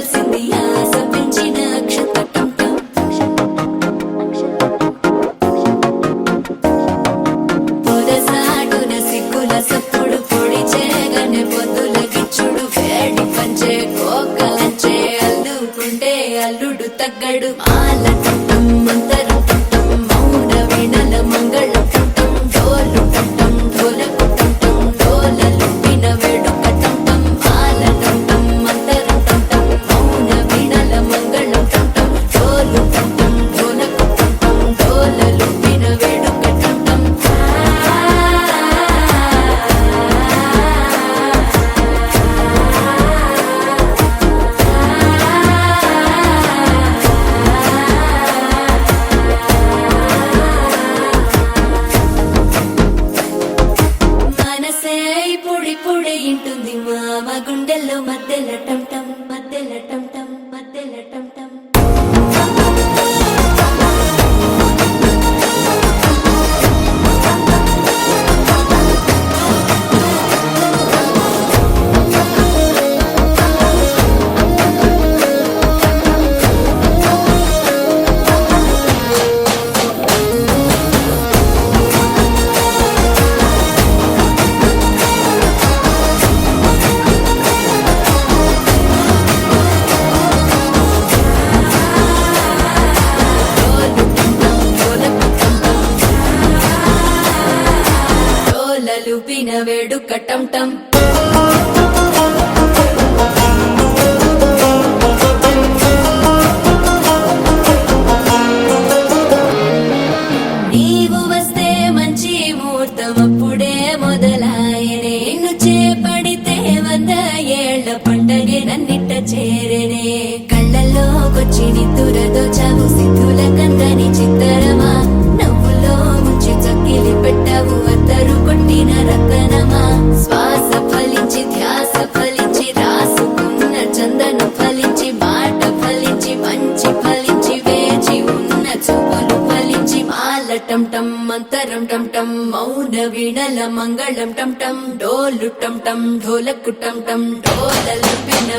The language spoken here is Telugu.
కలిసింది ఆశ పెంచిన అక్షతటం పొదసాటున సిగ్గుల సప్పుడు పొడి చేయగానే పొద్దుల గిచ్చుడు వేడి పంచే కోకలంచే అల్లుకుంటే అల్లుడు తగ్గడు మాల టంటం మంతరం టంటం మౌన వీణల మంగళం టంటం డోలు టంటం ఢోలకు టంటం డోలలు విన వేడుక టంటం మాల టంటం మంతరం టంటం మౌన వీణల మంగళం టంటం డోలు టంటం ఢోలకు టంటం డోలలు విన వేడుక టంటం మనసే పొడి పొడి ఇంటుంది మామ గుండెల్లో మధ్యల టంటం మధ్యల టంటం మధ్యల టంటం డోలలు విన వేడుక టంటం నీవు వస్తే మంచి ముహూర్తం అప్పుడే మొదలాయనే నిన్ను చేపడితే 100 ఏళ్ల పండగే నన్నిట్ట చేరనే కళ్ళల్లోకొచ్చి నిద్దురదో చావు సిద్ధుల కందని చిత్తరమా నవ్వులో ముంచి చక్కిలి పెట్టావు అద్దరు కొట్టిన రతనమా శ్వాస ఫలించి ధ్యాస ఫలించి రాసుకున్న చందనం ఫలించి మాట ఫలించి మంచి ఫలించి వేచి ఉన్న చూపులు ఫలించి మాల టంటం మంతరం టంటం మౌన వీణల మంగళం టంటం డోలు టంటం ఢోలకు టంటం డోలలు విన